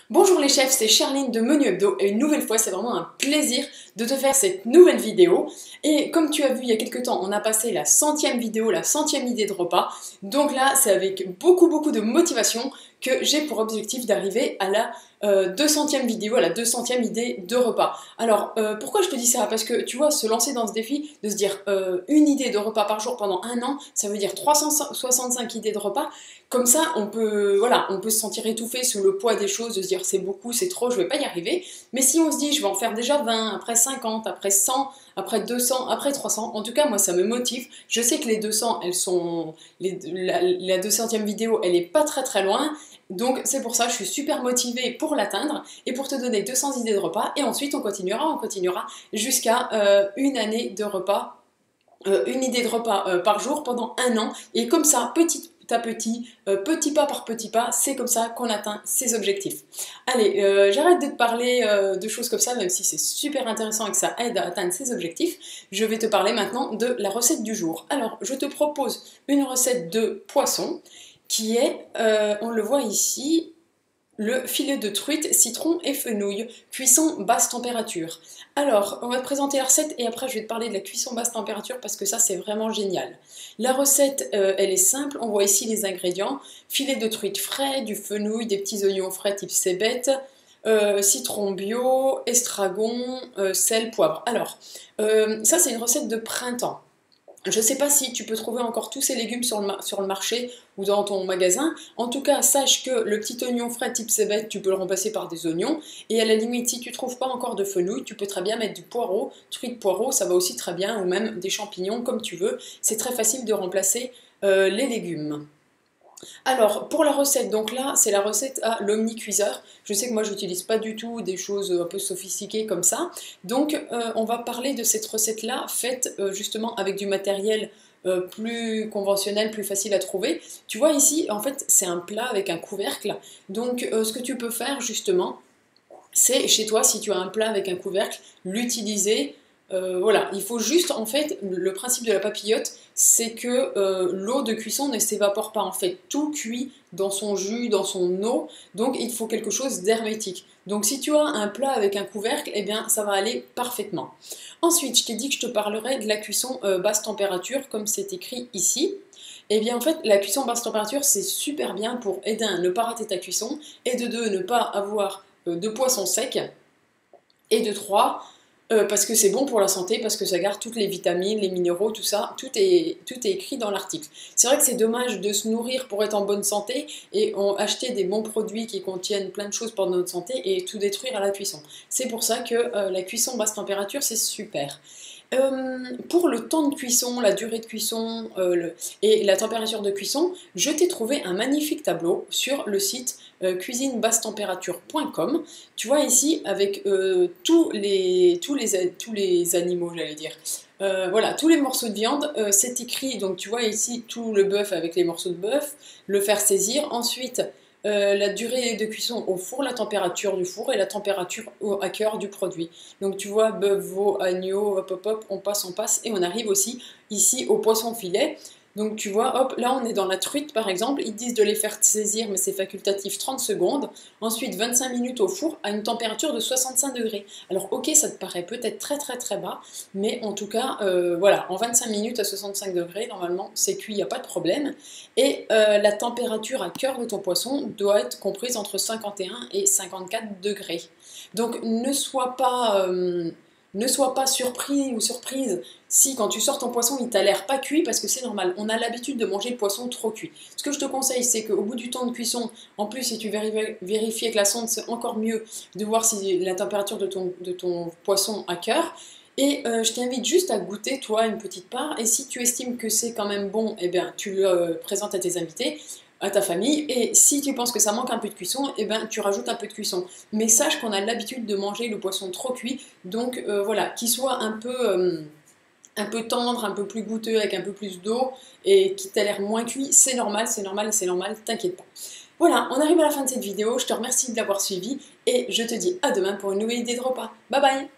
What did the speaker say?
Bonjour les chefs, c'est Charline de Menu Hebdo et une nouvelle fois c'est vraiment un plaisir de te faire cette nouvelle vidéo. Et comme tu as vu il y a quelques temps, on a passé la 100e vidéo, la 100e idée de repas. Donc là c'est avec beaucoup de motivation que j'ai pour objectif d'arriver à la 200e vidéo, à la 200e idée de repas. Alors pourquoi je te dis ça? Parce que tu vois, se lancer dans ce défi, de se dire une idée de repas par jour pendant un an, ça veut dire 365 idées de repas. Comme ça, voilà, on peut se sentir étouffé sous le poids des choses, de se dire c'est beaucoup, c'est trop, je vais pas y arriver. Mais si on se dit je vais en faire déjà 20, après 50, après 100, après 200, après 300, en tout cas moi ça me motive. Je sais que les 200, elles sont, la 200e vidéo, elle est pas très loin. Donc c'est pour ça que je suis super motivée pour l'atteindre et pour te donner 200 idées de repas. Et ensuite on continuera jusqu'à une année de repas. Une idée de repas par jour pendant un an. Et comme ça, petit à petit, petit pas par petit pas, c'est comme ça qu'on atteint ses objectifs. Allez, j'arrête de te parler de choses comme ça, même si c'est super intéressant et que ça aide à atteindre ses objectifs. Je vais te parler maintenant de la recette du jour. Alors, je te propose une recette de poisson qui est, on le voit ici, le filet de truite, citron et fenouil, cuisson basse température. Alors, on va te présenter la recette et après je vais te parler de la cuisson basse température parce que ça c'est vraiment génial. La recette, elle est simple, on voit ici les ingrédients. Filet de truite frais, du fenouil, des petits oignons frais type cébette, citron bio, estragon, sel, poivre. Alors, ça c'est une recette de printemps. Je ne sais pas si tu peux trouver encore tous ces légumes sur le marché ou dans ton magasin. En tout cas, sache que le petit oignon frais type cébette, tu peux le remplacer par des oignons. Et à la limite, si tu ne trouves pas encore de fenouil, tu peux très bien mettre du poireau, truite poireau, ça va aussi très bien, ou même des champignons, comme tu veux. C'est très facile de remplacer les légumes. Alors, pour la recette, donc là, c'est la recette à l'omnicuiseur. Je sais que moi, je n'utilise pas du tout des choses un peu sophistiquées comme ça. Donc, on va parler de cette recette-là, faite justement avec du matériel plus conventionnel, plus facile à trouver. Tu vois ici, en fait, c'est un plat avec un couvercle. Donc, ce que tu peux faire justement, c'est chez toi, si tu as un plat avec un couvercle, l'utiliser. Voilà, il faut juste, en fait, le principe de la papillote, c'est que l'eau de cuisson ne s'évapore pas. En fait, tout cuit dans son jus, dans son eau, donc il faut quelque chose d'hermétique. Donc si tu as un plat avec un couvercle, eh bien ça va aller parfaitement. Ensuite, je t'ai dit que je te parlerai de la cuisson basse température, comme c'est écrit ici. Eh bien en fait, la cuisson basse température, c'est super bien pour aider à ne pas rater ta cuisson, et de deux, ne pas avoir de poisson sec, et de trois, parce que c'est bon pour la santé, parce que ça garde toutes les vitamines, les minéraux, tout ça, tout est écrit dans l'article. C'est vrai que c'est dommage de se nourrir pour être en bonne santé et acheter des bons produits qui contiennent plein de choses pour notre santé et tout détruire à la cuisson. C'est pour ça que la cuisson basse température, c'est super. Pour le temps de cuisson, la durée de cuisson et la température de cuisson, je t'ai trouvé un magnifique tableau sur le site cuisinebasse-température.com. Tu vois ici avec tous les animaux, j'allais dire. Voilà, tous les morceaux de viande, c'est écrit, donc tu vois ici tout le bœuf avec les morceaux de bœuf, le faire saisir, ensuite la durée de cuisson au four, la température du four et la température à cœur du produit. Donc tu vois, bœuf, veau, agneau, hop, on passe et on arrive aussi ici au poisson filet. Donc tu vois, hop, là on est dans la truite par exemple, ils disent de les faire saisir mais c'est facultatif 30 secondes, ensuite 25 minutes au four à une température de 65 degrés. Alors ok, ça te paraît peut-être très bas, mais en tout cas, voilà, en 25 minutes à 65 degrés, normalement c'est cuit, il n'y a pas de problème. Et la température à cœur de ton poisson doit être comprise entre 51 et 54 degrés. Donc ne sois pas surpris ou surprise si quand tu sors ton poisson il t'a l'air pas cuit, parce que c'est normal, on a l'habitude de manger le poisson trop cuit. Ce que je te conseille, c'est qu'au bout du temps de cuisson, en plus si tu vérifies avec la sonde, c'est encore mieux de voir si la température de ton poisson à cœur. Et je t'invite juste à goûter toi une petite part, et si tu estimes que c'est quand même bon, eh bien tu le présentes à tes invités, à ta famille, et si tu penses que ça manque un peu de cuisson, eh ben, tu rajoutes un peu de cuisson. Mais sache qu'on a l'habitude de manger le poisson trop cuit, donc voilà, qu'il soit un peu tendre, un peu plus goûteux, avec un peu plus d'eau, et qui t'a l'air moins cuit, c'est normal, t'inquiète pas. Voilà, on arrive à la fin de cette vidéo, je te remercie de l'avoir suivi, et je te dis à demain pour une nouvelle idée de repas. Bye bye!